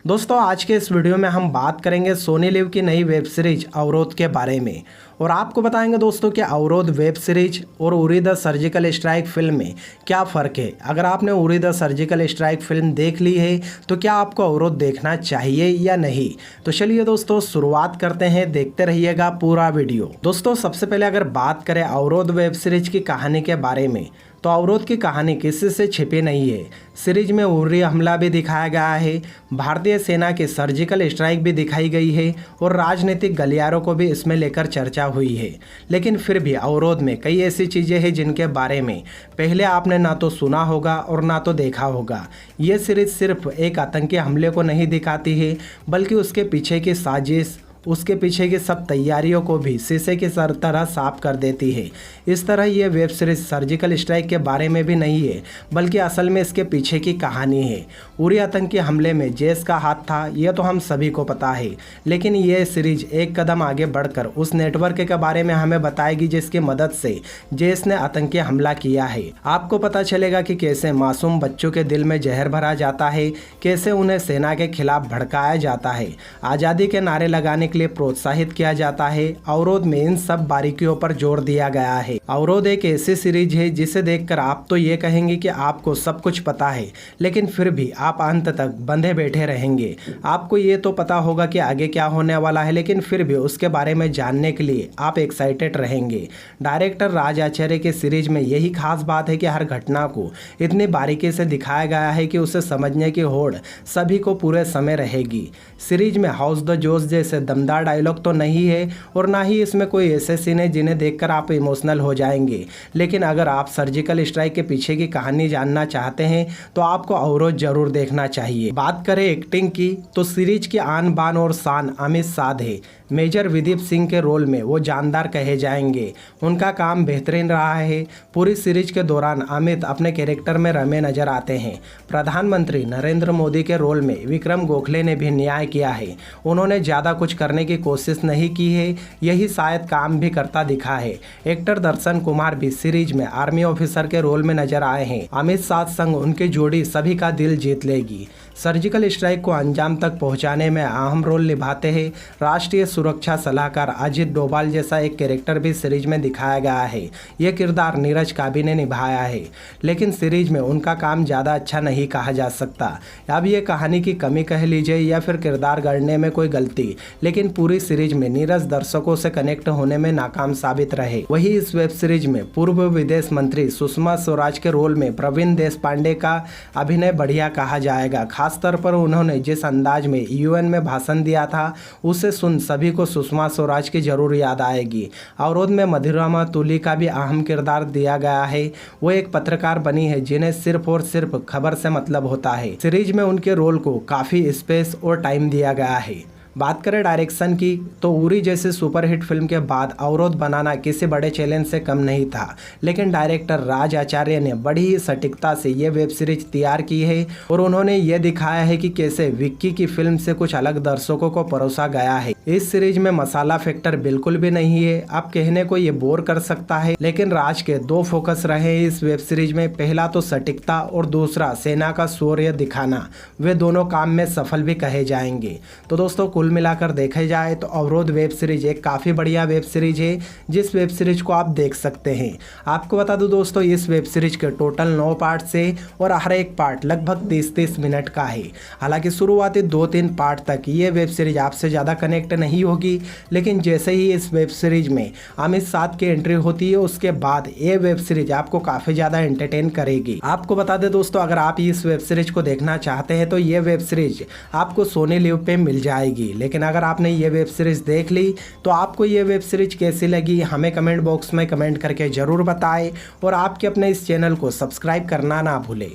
दोस्तों आज के इस वीडियो में हम बात करेंगे सोनी लिव की नई वेब सीरीज अवरोध के बारे में और आपको बताएंगे दोस्तों कि अवरोध वेब सीरीज और Uri the surgical strike film में क्या फ़र्क है। अगर आपने Uri the surgical strike film देख ली है तो क्या आपको अवरोध देखना चाहिए या नहीं। तो चलिए दोस्तों शुरुआत करते हैं, देखते रहिएगा पूरा वीडियो। दोस्तों सबसे पहले अगर बात करें अवरोध वेब सीरीज की कहानी के बारे में तो अवरोध की कहानी किसी से छिपी नहीं है। सीरीज में उरी हमला भी दिखाया गया है, भारतीय सेना की सर्जिकल स्ट्राइक भी दिखाई गई है और राजनीतिक गलियारों को भी इसमें लेकर चर्चा हुई है। लेकिन फिर भी अवरोध में कई ऐसी चीज़ें हैं जिनके बारे में पहले आपने ना तो सुना होगा और ना तो देखा होगा। ये सीरीज सिर्फ एक आतंकी हमले को नहीं दिखाती है बल्कि उसके पीछे की साजिश, उसके पीछे की सब तैयारियों को भी शीशे की तरह साफ कर देती है। इस तरह ये वेब सीरीज सर्जिकल स्ट्राइक के बारे में भी नहीं है बल्कि असल में इसके पीछे की कहानी है। उरी आतंकी हमले में जैश का हाथ था यह तो हम सभी को पता है, लेकिन ये सीरीज एक कदम आगे बढ़कर उस नेटवर्क के बारे में हमें बताएगी जिसकी मदद से जैश ने आतंकी हमला किया है। आपको पता चलेगा कि कैसे मासूम बच्चों के दिल में जहर भरा जाता है, कैसे उन्हें सेना के खिलाफ भड़काया जाता है, आज़ादी के नारे लगाने के लिए प्रोत्साहित किया जाता है। अवरोध में इन सब बारीकियों पर जोर दिया गया है। अवरोध एक ऐसी सीरीज है जिसे देखकर आप तो ये कहेंगे कि आपको सब कुछ पता है, लेकिन फिर भी आप अंत तक बंधे बैठे रहेंगे। आपको ये तो पता होगा कि आगे क्या होने वाला है, लेकिन फिर भी उसके बारे में जानने के लिए आप एक्साइटेड रहेंगे। डायरेक्टर राज आचार्य के सीरीज में यही खास बात है कि हर घटना को इतनी बारीकी से दिखाया गया है कि उसे समझने की होड़ सभी को पूरे समय रहेगी। सीरीज में हाउस द जोश जैसे दमदार डायलॉग तो नहीं है और ना ही इसमें कोई ऐसे सीन है जिन्हें देखकर आप इमोशनल हो जाएंगे, लेकिन अगर आप सर्जिकल स्ट्राइक के पीछे की कहानी जानना चाहते हैं तो आपको अवरोध जरूर देखना चाहिए। बात करें एक्टिंग की तो सीरीज की आन बान और शान अमित साध है। मेजर विदीप सिंह के रोल में वो जानदार कहे जाएंगे। उनका काम बेहतरीन रहा है। पूरी सीरीज के दौरान अमित अपने कैरेक्टर में रमे नजर आते हैं। प्रधानमंत्री नरेंद्र मोदी के रोल में विक्रम गोखले ने भी न्याय किया है। उन्होंने ज़्यादा कुछ करने की कोशिश नहीं की है, यही शायद काम भी करता दिखा है। एक्टर दर्शन कुमार भी सीरीज में आर्मी ऑफिसर के रोल में नजर आए हैं। अमित साध संग उनकी जोड़ी सभी का दिल जीत लेगी। सर्जिकल स्ट्राइक को अंजाम तक पहुंचाने में अहम रोल निभाते हैं। राष्ट्रीय सुरक्षा सलाहकार अजित डोभाल जैसा एक कैरेक्टर भी सीरीज में दिखाया गया है। यह किरदार नीरज काबी ने निभाया है, लेकिन सीरीज में उनका काम ज़्यादा अच्छा नहीं कहा जा सकता। अब ये कहानी की कमी कह लीजिए या फिर किरदार गढ़ने में कोई गलती, लेकिन पूरी सीरीज में नीरज दर्शकों से कनेक्ट होने में नाकाम साबित रहे। वही इस वेब सीरीज में पूर्व विदेश मंत्री सुषमा स्वराज के रोल में प्रवीण देशपांडे का अभिनय बढ़िया कहा जाएगा। खासतौर पर उन्होंने जिस अंदाज में यूएन में भाषण दिया था उसे सुन सभी को सुषमा स्वराज की जरूर याद आएगी। अवरोध में मधुरमा तुली का भी अहम किरदार दिया गया है। वो एक पत्रकार बनी है जिन्हें सिर्फ और सिर्फ खबर से मतलब होता है। सीरीज में उनके रोल को काफी स्पेस और टाइम दिया गया है। बात करें डायरेक्शन की तो उरी जैसे सुपरहिट फिल्म के बाद अवरोध बनाना किसी बड़े चैलेंज से कम नहीं था, लेकिन डायरेक्टर राज आचार्य ने बड़ी ही सटीकता से ये वेब सीरीज तैयार की है और उन्होंने ये दिखाया है कि कैसे विक्की की फिल्म से कुछ अलग दर्शकों को परोसा गया है। इस सीरीज में मसाला फैक्टर बिल्कुल भी नहीं है। अब कहने को ये बोर कर सकता है, लेकिन राज के दो फोकस रहे इस वेब सीरीज में। पहला तो सटीकता और दूसरा सेना का शौर्य दिखाना। वे दोनों काम में सफल भी कहे जाएंगे। तो दोस्तों कुल मिलाकर देखा जाए तो अवरोध वेब सीरीज एक काफ़ी बढ़िया वेब सीरीज है जिस वेब सीरीज को आप देख सकते हैं। आपको बता दूं दोस्तों इस वेब सीरीज के टोटल 9 पार्ट्स है और हर एक पार्ट लगभग 30-30 मिनट का है। हालांकि शुरुआती 2-3 पार्ट तक ये वेब सीरीज आपसे ज़्यादा कनेक्ट नहीं होगी, लेकिन जैसे ही इस वेब सीरीज में अमित साध की एंट्री होती है उसके बाद ये वेब सीरीज आपको काफ़ी ज़्यादा एंटरटेन करेगी। आपको बता दें दोस्तों अगर आप इस वेब सीरीज को देखना चाहते हैं तो ये वेब सीरीज आपको सोनी लिव पे मिल जाएगी। लेकिन अगर आपने ये वेब सीरीज देख ली तो आपको ये वेब सीरीज कैसी लगी हमें कमेंट बॉक्स में कमेंट करके ज़रूर बताएं और आपके अपने इस चैनल को सब्सक्राइब करना ना भूलें।